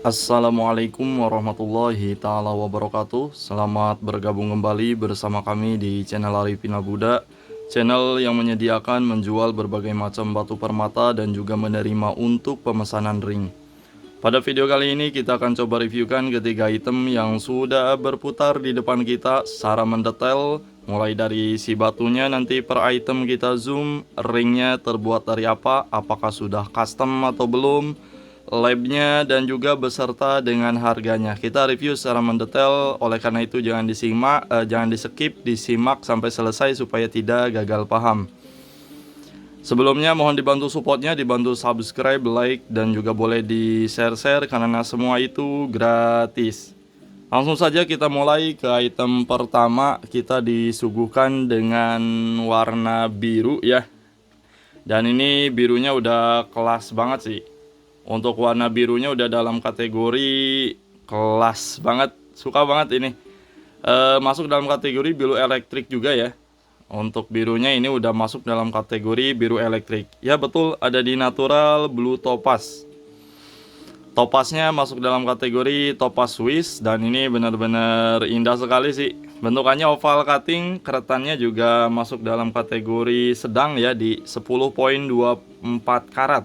Assalamualaikum warahmatullahi ta'ala wabarakatuh. Selamat bergabung kembali bersama kami di channel Arifin Abuda, channel yang menyediakan menjual berbagai macam batu permata dan juga menerima untuk pemesanan ring. Pada video kali ini kita akan coba reviewkan ketiga item yang sudah berputar di depan kita secara mendetail, mulai dari si batunya, nanti per item kita zoom, ringnya terbuat dari apa, apakah sudah custom atau belum, labnya, dan juga beserta dengan harganya. Kita review secara mendetail, oleh karena itu jangan jangan di skip, disimak sampai selesai supaya tidak gagal paham. Sebelumnya mohon dibantu supportnya, dibantu subscribe, like, dan juga boleh di share-share karena semua itu gratis. Langsung saja kita mulai ke item pertama. Kita disuguhkan dengan warna biru ya. Dan ini birunya udah kelas banget sih. Untuk warna birunya udah dalam kategori kelas banget, suka banget ini. Masuk dalam kategori biru elektrik juga ya. Untuk birunya ini udah masuk dalam kategori biru elektrik. Ya betul, ada di natural blue topaz. Topaznya masuk dalam kategori topaz Swiss dan ini benar-benar indah sekali sih. Bentukannya oval cutting, keretannya juga masuk dalam kategori sedang ya, di 10,24 karat.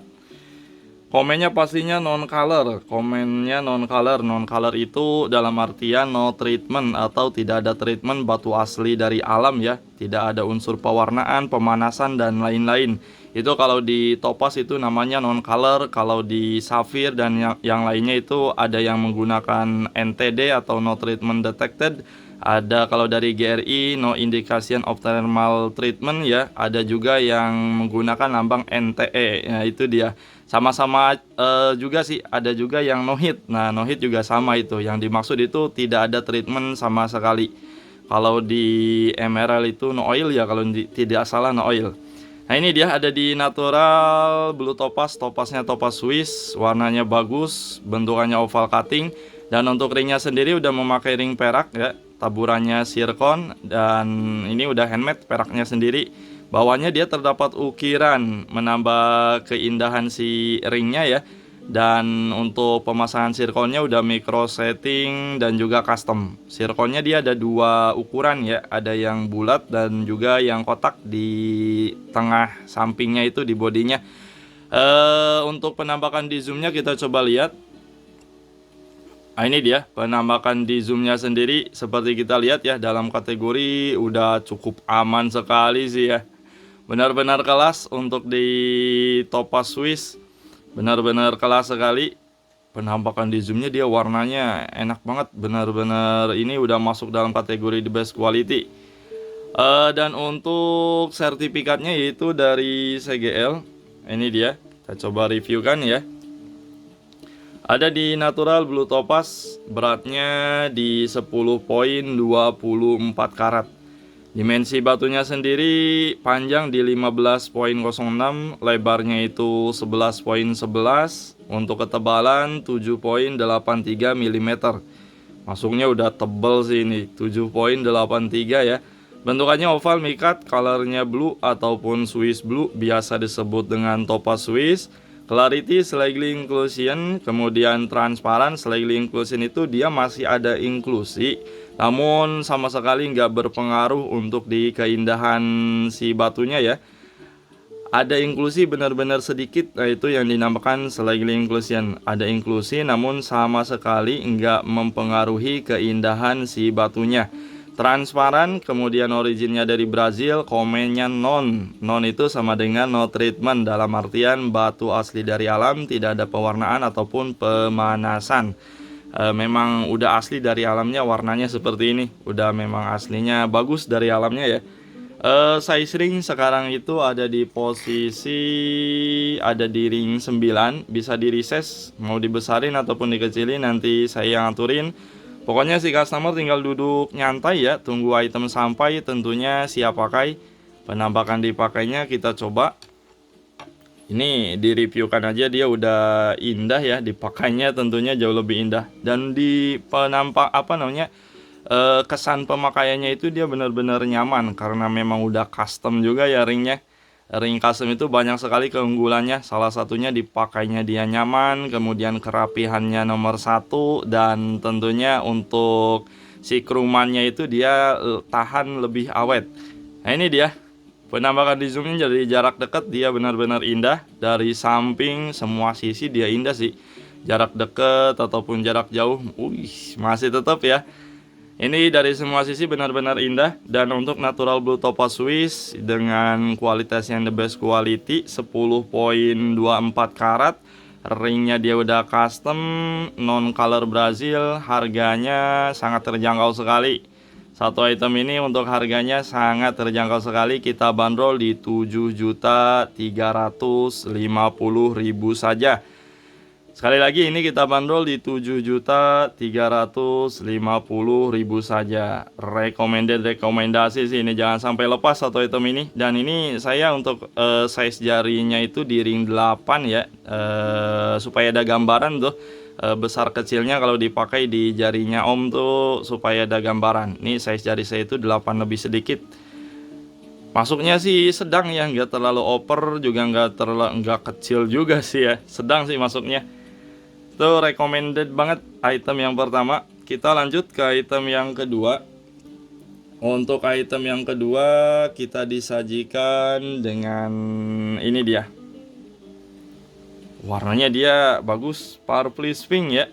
Komennya pastinya non color. Non color itu dalam artian no treatment atau tidak ada treatment batu asli dari alam ya. Tidak ada unsur pewarnaan, pemanasan, dan lain-lain. Itu kalau di topaz itu namanya non color. Kalau di safir dan yang lainnya itu ada yang menggunakan NTD atau no treatment detected. Ada kalau dari GRI no indication of thermal treatment ya. Ada juga yang menggunakan lambang NTE. Nah itu dia. Sama-sama juga sih, ada juga yang no hit. Nah, no hit juga sama itu. Yang dimaksud itu tidak ada treatment sama sekali. Kalau di emerald itu no oil ya, kalau tidak salah no oil. Nah, ini dia ada di natural blue topaz, topaznya topaz Swiss, warnanya bagus, bentukannya oval cutting, dan untuk ringnya sendiri udah memakai ring perak ya, taburannya zircon, dan ini udah handmade peraknya sendiri. Bawahnya dia terdapat ukiran, menambah keindahan si ringnya ya. Dan untuk pemasangan sirkonnya udah micro setting dan juga custom. Sirkonnya dia ada dua ukuran ya, ada yang bulat dan juga yang kotak di tengah sampingnya itu di bodinya. Untuk penampakan di zoomnya kita coba lihat. Nah ini dia penampakan di zoomnya sendiri, seperti kita lihat ya, dalam kategori udah cukup aman sekali sih ya. Benar-benar kelas untuk di topaz Swiss, benar-benar kelas sekali. Penampakan di zoomnya dia warnanya enak banget, benar-benar ini udah masuk dalam kategori the best quality. Dan untuk sertifikatnya yaitu dari CGL. Ini dia, kita coba reviewkan ya. Ada di natural blue topaz, beratnya di 10,24 karat. Dimensi batunya sendiri panjang di 15,06, lebarnya itu 11,11, untuk ketebalan 7,83 mm. Masuknya udah tebel sih ini, 7,83 ya. Bentukannya oval mikat, colornya blue ataupun Swiss blue, biasa disebut dengan topaz Swiss. Clarity slightly inclusion, kemudian transparan. Slightly inclusion itu dia masih ada inklusi, namun sama sekali nggak berpengaruh untuk di keindahan si batunya ya. Ada inklusi benar-benar sedikit, nah itu yang dinamakan slightly inclusion. Ada inklusi namun sama sekali nggak mempengaruhi keindahan si batunya. Transparan, kemudian originnya dari Brazil, komennya non. Non itu sama dengan no treatment, dalam artian batu asli dari alam, tidak ada pewarnaan ataupun pemanasan. Memang udah asli dari alamnya, warnanya seperti ini. Udah memang aslinya bagus dari alamnya ya. Size ring sekarang itu ada di posisi, ada di ring 9. Bisa di resize, mau dibesarin ataupun dikecilin nanti saya yang aturin. Pokoknya si customer tinggal duduk nyantai ya, tunggu item sampai, tentunya siap pakai. Penampakan dipakainya kita coba. Ini direviewkan aja dia udah indah ya, dipakainya tentunya jauh lebih indah. Dan di penampak kesan pemakaiannya itu dia benar-benar nyaman karena memang udah custom juga ya ringnya. Ring custom itu banyak sekali keunggulannya. Salah satunya dipakainya dia nyaman, kemudian kerapihannya nomor satu, dan tentunya untuk si krumannya itu dia tahan lebih awet. Nah ini dia penampakan di zoomnya. Dari jarak dekat dia benar-benar indah, dari samping semua sisi dia indah sih. Jarak dekat ataupun jarak jauh, masih tetap ya. Ini dari semua sisi benar-benar indah. Dan untuk natural blue topaz Swiss dengan kualitas yang the best quality, 10.24 karat, ringnya dia udah custom, non color Brazil, harganya sangat terjangkau sekali. Satu item ini untuk harganya sangat terjangkau sekali, kita bandrol di 7.350.000 saja. Sekali lagi ini kita bandrol di 7.350.000 saja. Rekomendasi sih ini, jangan sampai lepas satu item ini. Dan ini saya untuk size jarinya itu di ring 8 ya, supaya ada gambaran tuh besar kecilnya kalau dipakai di jarinya Om tuh, supaya ada gambaran. Ini size jari saya itu 8 lebih sedikit. Masuknya sih sedang ya, nggak terlalu over juga nggak kecil juga sih ya, sedang sih masuknya. Itu recommended banget item yang pertama. Kita lanjut ke item yang kedua. Untuk item yang kedua kita disajikan dengan ini dia. Warnanya dia bagus, purple swing ya.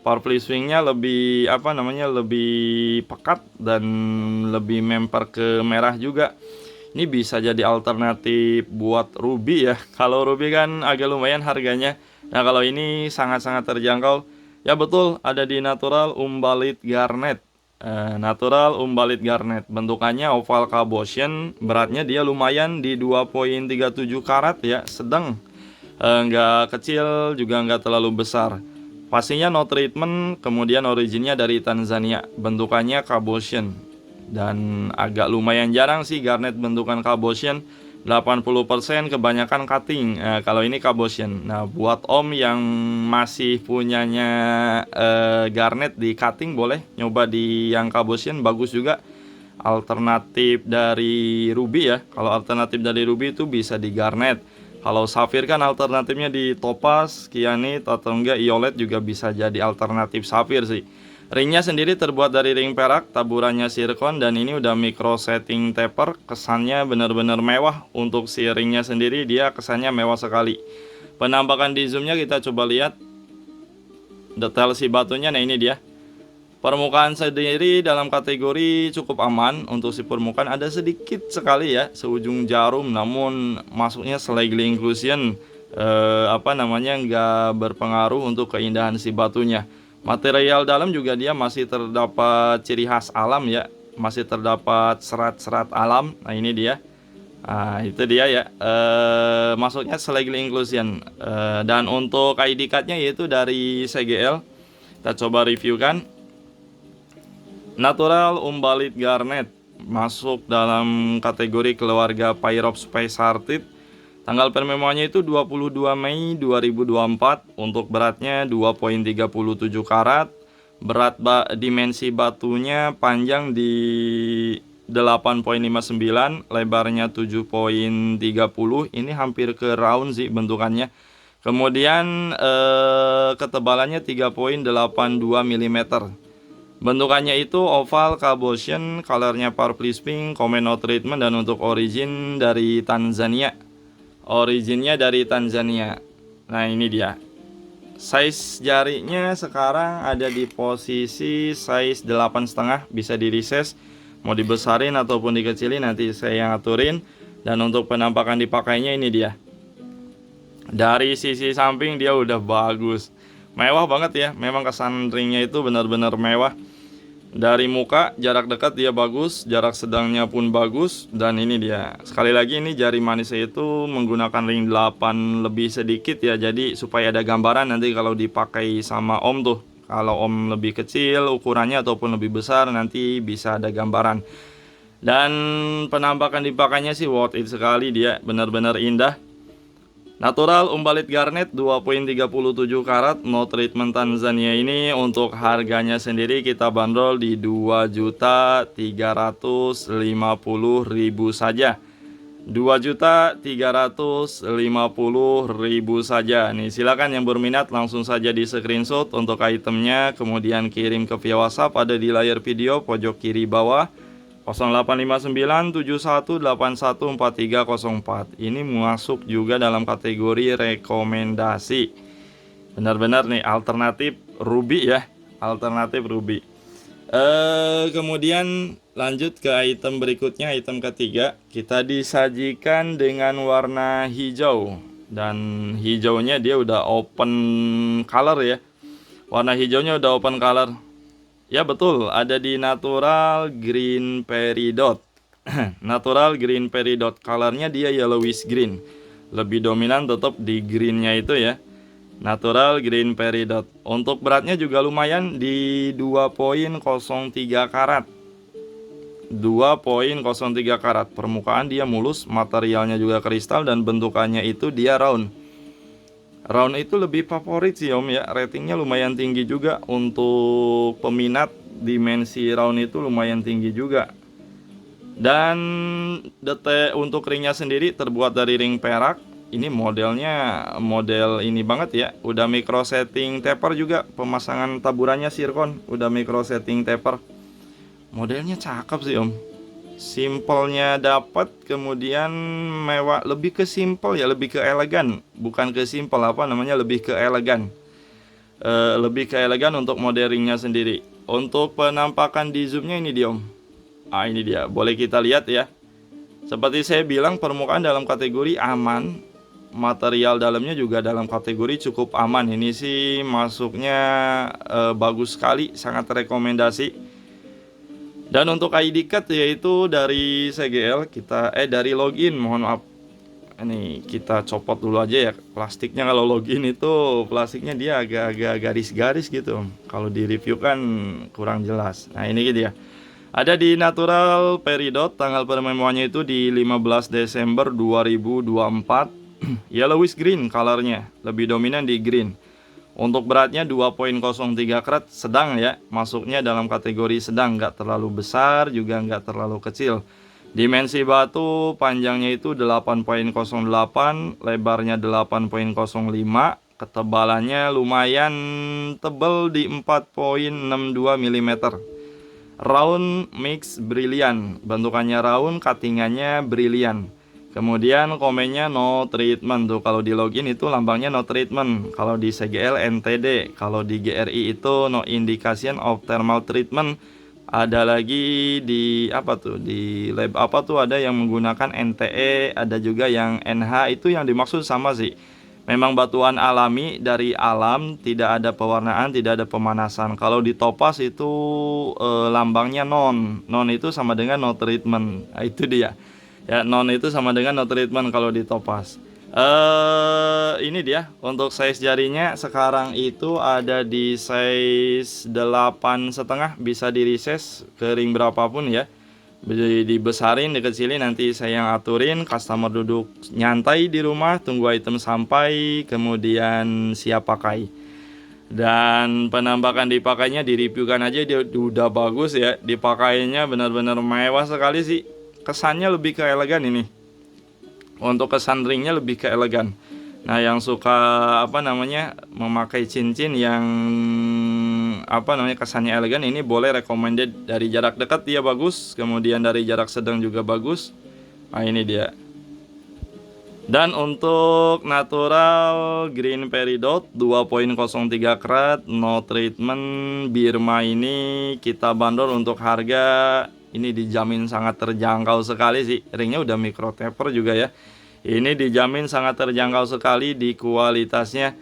Purple swingnya lebih lebih pekat dan lebih memper ke merah juga. Ini bisa jadi alternatif buat ruby ya. Kalau ruby kan agak lumayan harganya. Nah kalau ini sangat-sangat terjangkau. Ya betul, ada di natural umbalit garnet. Natural umbalit garnet. Bentukannya oval cabotion. Beratnya dia lumayan di 2.37 karat ya. Sedang, nggak kecil juga nggak terlalu besar. Pastinya no treatment. Kemudian originnya dari Tanzania. Bentukannya cabotion. Dan agak lumayan jarang sih garnet bentukan cabotion. 80% kebanyakan cutting. Kalau ini cabotion. Nah buat Om yang masih punyanya garnet di cutting, boleh nyoba di yang cabotion, bagus juga. Alternatif dari ruby ya. Kalau alternatif dari ruby itu bisa di garnet. Kalau safir kan alternatifnya di topaz, kyanite, atau enggak iolet juga bisa jadi alternatif safir sih. Ringnya sendiri terbuat dari ring perak, taburannya zircon, dan ini udah micro setting taper. Kesannya benar-benar mewah. Untuk si ringnya sendiri dia kesannya mewah sekali. Penampakan di zoomnya kita coba lihat detail si batunya. Nah ini dia. Permukaan sendiri dalam kategori cukup aman. Untuk si permukaan ada sedikit sekali ya seujung jarum, namun masuknya slightly inclusion, nggak berpengaruh untuk keindahan si batunya. Material dalam juga dia masih terdapat ciri khas alam ya, masih terdapat serat-serat alam. Nah ini dia. Nah itu dia ya, masuknya slightly inclusion. Dan untuk ID cardnya yaitu dari CGL. Kita coba review kan. Natural umbalit garnet masuk dalam kategori keluarga Pyrope Hearted. Tanggal permemoannya itu 22 Mei 2024. Untuk beratnya 2.37 karat. Berat dimensi batunya panjang di 8.59, lebarnya 7.30. Ini hampir ke round sih bentukannya. Kemudian ketebalannya 3.82 mm. Bentukannya itu oval cabotion, colornya purple pink, comment no treatment, dan untuk origin dari Tanzania. Originnya dari Tanzania. Nah ini dia. Size jarinya sekarang ada di posisi size 8,5. Bisa di resize, mau dibesarin ataupun dikecilin nanti saya yang aturin. Dan untuk penampakan dipakainya ini dia. Dari sisi samping dia udah bagus, mewah banget ya. Memang kesan ringnya itu benar-benar mewah. Dari muka, jarak dekat dia bagus, jarak sedangnya pun bagus. Dan ini dia. Sekali lagi ini jari manisnya itu menggunakan ring 8 lebih sedikit ya. Jadi supaya ada gambaran nanti kalau dipakai sama Om tuh. Kalau Om lebih kecil ukurannya ataupun lebih besar, nanti bisa ada gambaran. Dan penampakan dipakainya sih worth it sekali, dia benar-benar indah. Natural umbalit garnet 2.37 karat, no treatment Tanzania ini untuk harganya sendiri kita bandrol di 2.350.000 saja. 2.350.000 saja. Nih, silakan yang berminat langsung saja di screenshot untuk itemnya, kemudian kirim ke via WhatsApp, ada di layar video pojok kiri bawah 085971814304. Ini masuk juga dalam kategori rekomendasi. Benar-benar nih alternatif ruby ya, alternatif ruby. Kemudian lanjut ke item berikutnya, item ketiga. Kita disajikan dengan warna hijau, dan hijaunya dia udah open color ya. Warna hijaunya udah open color. Ya betul, ada di natural green peridot. Natural green peridot, colornya dia yellowish green. Lebih dominan tetap di greennya itu ya. Natural green peridot. Untuk beratnya juga lumayan di 2.03 karat. 2.03 karat. Permukaan dia mulus, materialnya juga kristal, dan bentukannya itu dia round. Round itu lebih favorit sih om ya. Ratingnya lumayan tinggi juga. Untuk peminat, dimensi round itu lumayan tinggi juga. Dan untuk ringnya sendiri terbuat dari ring perak. Ini modelnya model ini banget ya. Udah micro setting taper juga. Pemasangan taburannya zircon. Udah micro setting taper. Modelnya cakep sih om. Simpelnya dapat, kemudian mewah, lebih ke simple ya, lebih ke elegan. Bukan ke simple, apa namanya, lebih ke elegan. Lebih ke elegan untuk model ringnya sendiri. Untuk penampakan di zoomnya ini dia om. Ini dia, boleh kita lihat ya. Seperti saya bilang, permukaan dalam kategori aman. Material dalamnya juga dalam kategori cukup aman. Ini sih masuknya bagus sekali, sangat rekomendasi. Dan untuk ID card yaitu dari CGL, dari login, mohon maaf. Ini kita copot dulu aja ya plastiknya. Kalau login itu plastiknya dia agak-agak garis-garis gitu. Kalau di review kan kurang jelas. Nah ini gitu ya. Ada di natural peridot, tanggal penemuannya itu di 15 Desember 2024. Yellowish green colornya, lebih dominan di green. Untuk beratnya 2.03 karat, sedang ya. Masuknya dalam kategori sedang, nggak terlalu besar juga nggak terlalu kecil. Dimensi batu, panjangnya itu 8.08, lebarnya 8.05, ketebalannya lumayan tebal di 4.62 mm. Round mix brilian, bentukannya round, cuttingannya brilian. Kemudian komennya no treatment tuh, kalau di login itu lambangnya no treatment. Kalau di CGL NTD, kalau di GRI itu no indication of thermal treatment. Ada lagi di apa tuh, di lab apa tuh, ada yang menggunakan NTE, ada juga yang NH. Itu yang dimaksud sama sih. Memang batuan alami dari alam, tidak ada pewarnaan, tidak ada pemanasan. Kalau di topas itu lambangnya non. Non itu sama dengan no treatment. Nah, itu dia. Ya, non itu sama dengan no treatment kalau di topas. Ini dia untuk size jarinya sekarang itu ada di size 8,5, bisa di resize ke ring berapapun ya. Dibesarin, dikecilin, nanti saya yang aturin. Customer duduk nyantai di rumah, tunggu item sampai, kemudian siap pakai. Dan penampakan dipakainya, direviewkan aja, dia udah bagus ya. Dipakainya benar-benar mewah sekali sih. Kesannya lebih ke elegan ini. Untuk kesan ringnya lebih ke elegan. Nah, yang suka apa namanya, memakai cincin yang apa namanya, kesannya elegan, ini boleh recommended. Dari jarak dekat dia bagus, kemudian dari jarak sedang juga bagus. Nah, ini dia. Dan untuk natural green peridot 2.03 karat no treatment Birma, ini kita bandrol untuk harga ini dijamin sangat terjangkau sekali sih. Ringnya udah micro taper juga ya. Ini dijamin sangat terjangkau sekali di kualitasnya.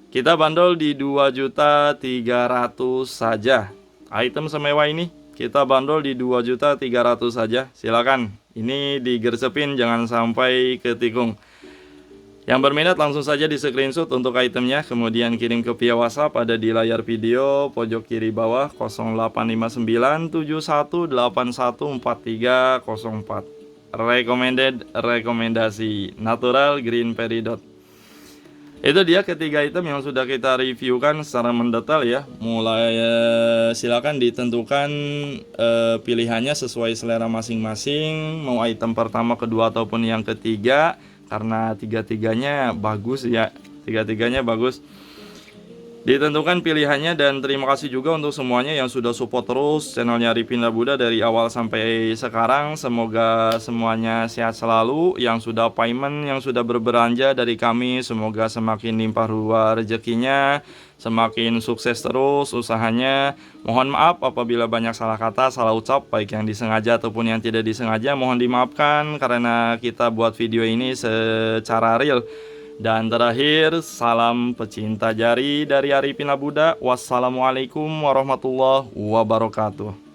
Kita bandol di 2.300.000 saja. Item semewah ini kita bandol di 2.300.000 saja. Silakan. Ini digersepin, jangan sampai ketikung. Yang berminat langsung saja di screenshot untuk itemnya, kemudian kirim ke via WhatsApp, ada di layar video pojok kiri bawah 085971814304. Recommended, rekomendasi natural green peridot. Itu dia ketiga item yang sudah kita reviewkan secara mendetail ya. Mulai silakan ditentukan pilihannya sesuai selera masing-masing, mau item pertama, kedua ataupun yang ketiga, karena tiga-tiganya bagus ya. Tiga-tiganya bagus. Ditentukan pilihannya, dan terima kasih juga untuk semuanya yang sudah support terus channelnya Arifin Labuda dari awal sampai sekarang. Semoga semuanya sehat selalu. Yang sudah payment, yang sudah berbelanja dari kami, semoga semakin limpah ruah rezekinya, semakin sukses terus usahanya. Mohon maaf apabila banyak salah kata, salah ucap, baik yang disengaja ataupun yang tidak disengaja. Mohon dimaafkan karena kita buat video ini secara real. Dan terakhir, salam pecinta jari dari Arifin Labuda. Wassalamualaikum warahmatullahi wabarakatuh.